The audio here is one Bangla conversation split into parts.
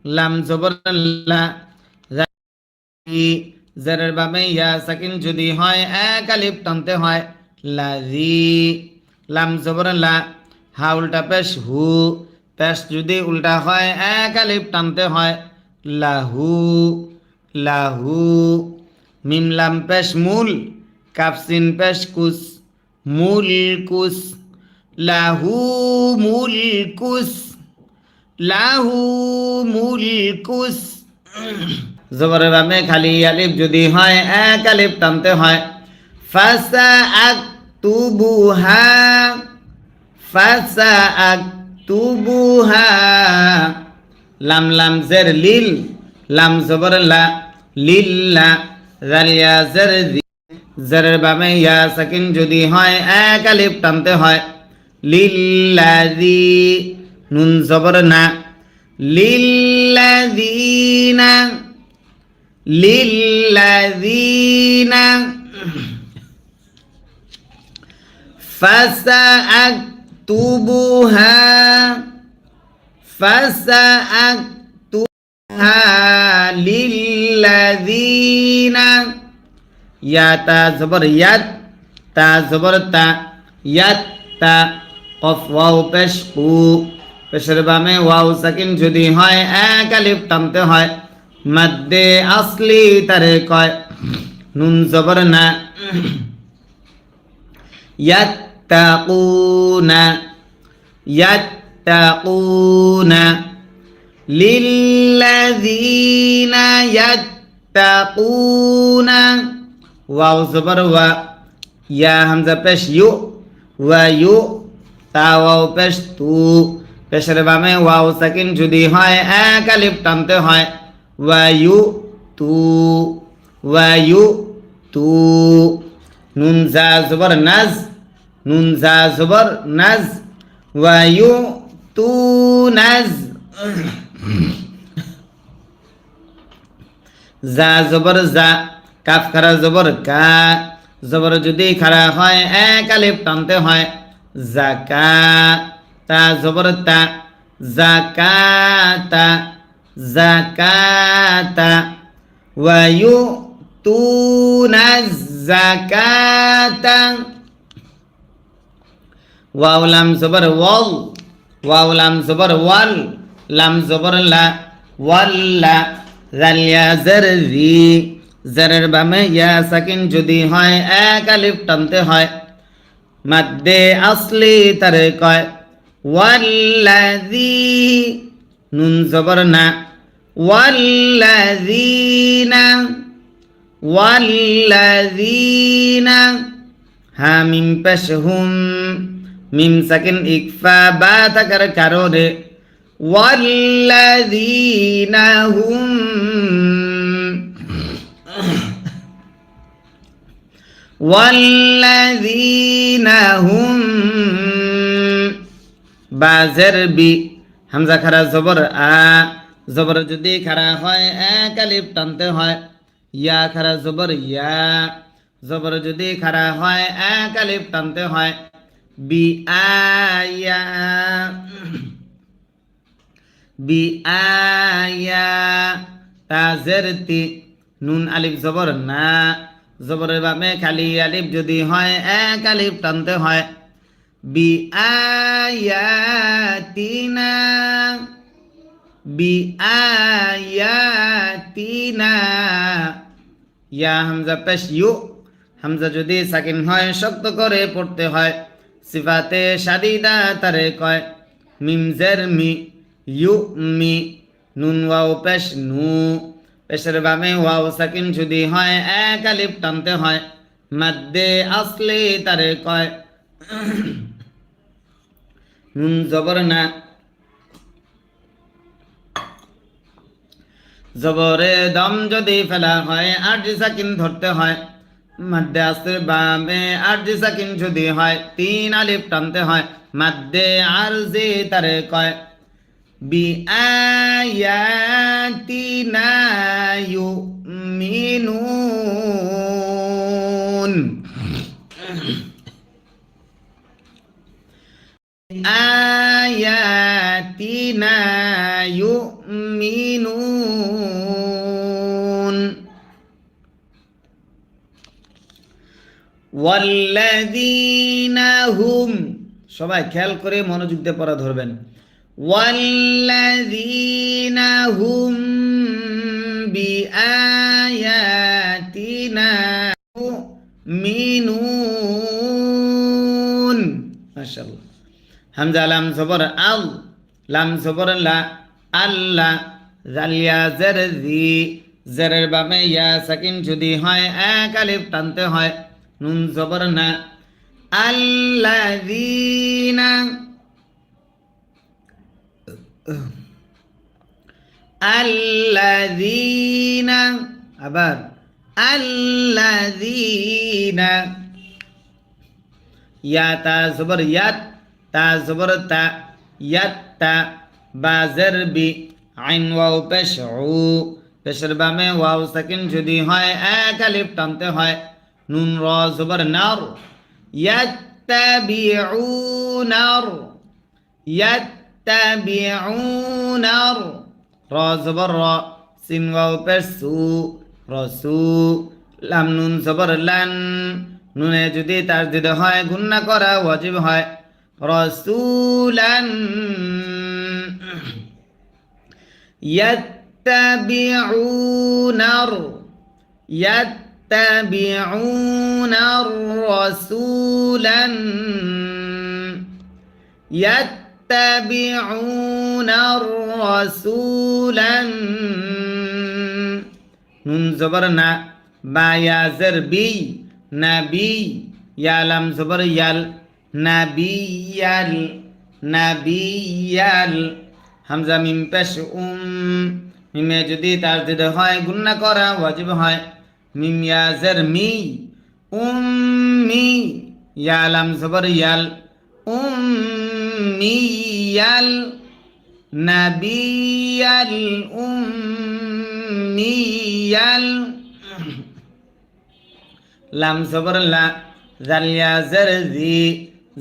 লাম জবর লা, জেরের বামে ইয়া সাকিন যদি হয় এক আলিফ টানতে হয় লাজি। লাম জবর লা, হা উল্টা পেশ হু, পেশ যদি উল্টা হয় এক আলিফ টানতে হয় লাহু। লাহু। মিম লাম পেশ মূল, কাফ সিন পেশ কুস, মূল কুস। লাহু মূল কুস, লাহু মূল কুস। জবরের বামে খালি আলিফ যদি হয় এক আলিফ টানতে হয় ফাসা আকতুবুহা। ফাসা আকতুবুহা। লাম লাম জের লিল, লাম জবর লা, লিল্লা। জালিয়া জের জি, জেরের বামে ইয়া সাকিন যদি হয় এক আলিফ টানতে হয় লিল্লাযী। নুন জবর না, লিল্লাযীনা। লিল্লাযীনা। ফাসআকতুবুহা। ফাসআকতুবুহা লিল্লাযীনা। ইয়া তা জবর ইয়াত, তা জবর তা, ইয়াত তা। কফ ওয়াও পেশ কু, পেশের বামে ওয়াও সাকিন যদি হয় এক আলিফ টানতে হয় মাদ্দে আসলি তারে কয় নুন জবর না, ইয়াত্তাকুনা। ইয়াত্তাকুনা। লিল্লাযীনা ইয়াত্তাকুনা। ওয়াও জবর ওয়া, ইয়া হামজা পেশ ইউ, ওয়া ইউ। তা ওয়াও পেশ তু, পেশের বামে ওয়াও সাকিন যদি হয় এক আলিফ টানতে হয় ওয়া ইউ তু। ওয়া ইউ তু। নুন জা জবর নাজ, নুন জা জবর নাজ, ওয়া ইউ তু নাজ। জা জবর জা, কাফ খারা জবর কা, জবর যদি খারা হয় এক আলিফ টানতে হয় জাকা। তা জবর তা, জাকাতা। জাকাতা। ওয়া ইউতুনা জাকাতা। ওয়াও লাম জবর ওয়াল, ওয়াও লাম জবর ওয়াল, লাম জবর লা, ওয়াল্লা। জালিয়া জের জি, জেরের বামে ইয়া সাকিন যদি হয় এক আলিফ টানতে হয় মাদ্দে আসলি তারে কয় ওয়াল্লাযী। নুন জবর না, ওয়াল্লাযীনা। ওয়াল্লাযীনা। হা মিম পেশ হুম, মিম সাকিন ইকফা বা থাকার কারণে ওয়াল্লাযীনা হুম। ওয়াল্লাযীনা হুম। বা জের বি, হামজা খারা জবর আ, জবর যদি খারা হয় এক আলিফ টানতে হয় ইয়া খারা জবর ইয়া, জবর যদি খারা হয় এক আলিফ টানতে হয় বি আয়া। বি আয়া। তা জের তি, নুন আলিফ জবর না, জবরের বামে খালি আলিফ যদি হয় এক আলিফ টানতে হয় বি আয়াতিনা। বি আয়াতিনা। ইয়া হামজা পেশ ইউ, হামজা যদি সাকিন হয় শক্ত করে পড়তে হয় সিফাতে শাদিদা তারে কয় মিম জের মি, ইউ মি। নুন ওয়াও পেশ নু, পেশের বামে ওয়াও সাকিন যদি হয় এক আলিফ টানতে হয় মাদ্দে আসলি তারে কয় নুন জবর না, জবরে দম যদি ফেলা হয় আরজি সাকিন ধরতে হয় মাদ্দে আসলে বামে আরজি সাকিন যদি হয় তিন আলিফ টানতে হয় মাদ্দে আরজি তারে কয় বি আয়াতিনা ইউমিনুন। আয়াতিনা ইউমিনুন ওয়াল্লাযীনা হুম, সবাই খেয়াল করে মনোযোগ দিয়ে পড়া ধরবেন। ওয়াল্লাযীনা হুম বিআয়াতিনা মিনুন। মাশাআল্লাহ। হামজা লাম জবর আল, লাম জবর লা, আল্লাহ, জালিয়া জের জি, জেরের বামে ইয়া সাকিন যদি হয় এক আলিফ টানতে হয়, নুন জবর না, আল্লাযীনা, আল্লাযীনা, আবার আল্লাযীনা, ইয়া তা জবর ইয়াত, তা জবর তা, ইয়াত্তা, বা জের বি, আইন ওয়াও পেশ উ, পেশের বামে ওয়াও সাকিন যদি হয় এক আলিফ টানতে হয়, নুন র জবর নার, ইয়াত্তাবিউনার, ইয়াত্তাবিউনার, র জবর র, সিন ওয়াও পেশ সু, রসু, লাম নুন জবর লান, নুনে যদি তাসদিদ হয় গুন্না করা ওয়াজিব হয়, রসুলান, ইয়াত্তাবিউনার, ইয়াত্তাবিউনার রাসূলান, ইয়াত্তাবিউনার রাসূলান, নুন জবর না, বা ইয়া জের বি, নবী, ইয়া লাম জবর ইয়াল, নবিয়াল, নবিয়াল, হামজা মিম পেশ মিমে যদি তাসদিদ হয় গুন্না করা ওয়াজিব হয়, মিম ইয়া জের মি, উম্মি, ইয়া লাম জবর ইয়াল, উম্মিয়াল, নবিয়াল, উম্মিয়াল, লাম জবর লা, জালিয়া জের জি,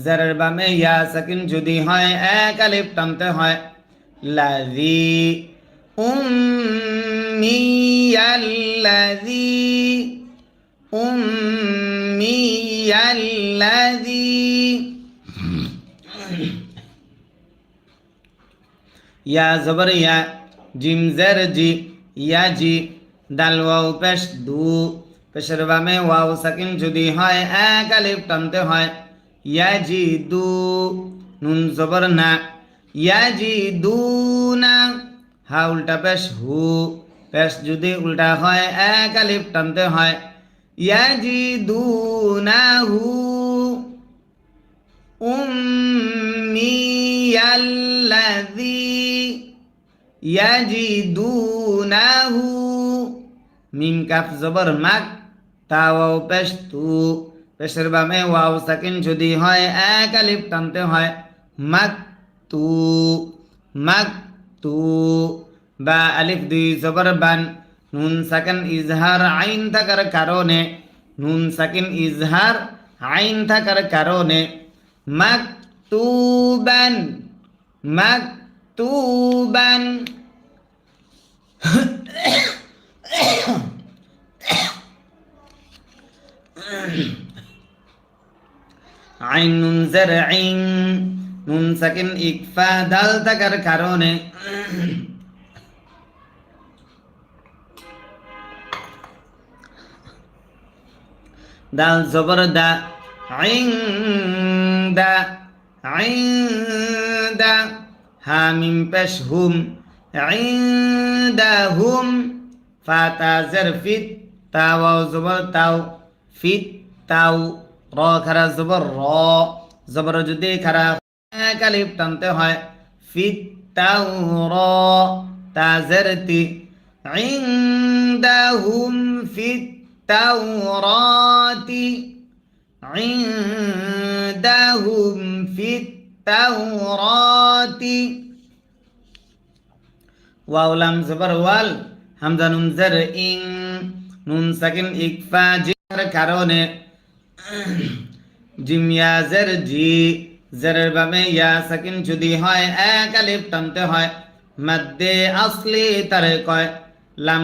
জেরের বামে ইয়া সাকিন যদি হয় এক আলিফ টানতে হয়, লাযী, উম্মিয়াল্লাযী, উম্মিয়াল্লাযী, ইয়া জবর ইয়া, জিম জের জি, ইয়া জি, দাল ওয়াও পেশ দু, পেশের বামে ওয়াও সাকিন যদি হয় এক আলিফ টানতে হয়, ইয়াজিদু, নুন জবর না, ইয়াজিদুনা, হা উল্টা পেশ হু, পেশ যদি উল্টা হয় এক আলিফ টানতে হয়, ইয়াজিদুনাহু, উম্মিয়াল্লাযী, ইয়াজিদুনাহু, মিম কাফ জবর মাক, তা ওয়াও পেশ তু, পেশের বামে ওয়াও সাকিন যদি হয় এক আলিফ টানতে হয়, মাকতু, মাকতু, বা আলিফ দুই জবর বান, নুন সাকিন ইজহার আইন থাকার কারণে, নুন সাকিন ইজহার আইন থাকার কারণে, মাকতুবান, মাকতুবান, আইন নুন জের আইন, নুন সাকিন ইকফা দাল থাকার কারণে, দাল জবর দা, আইন দা, আইন দা, হা মিম পেশ হুম, আইন দা হুম, ফাতা জের ফিত, তা ওয়াও জবর তাও, ফিত তাও, র খারা জবর র, জবর যদি খারা এক আলিফ টানতে হয়, ফিত তাও র, তা জের তি, ইনদাহুম ফিত তাওরাতি, ইনদাহুম ফিত তাওরাতি, ওয়াও লাম জবর ওয়াল, হামজা নুন জের ইং, নুন সাকিন ইকফা জির কারণে, জিম ইয়া জের জি, জেরের বামে ইয়া সাকিন যদি হয় এক আলিফ টানতে হয়, মাদ্দে আসলি তারে কয় লাম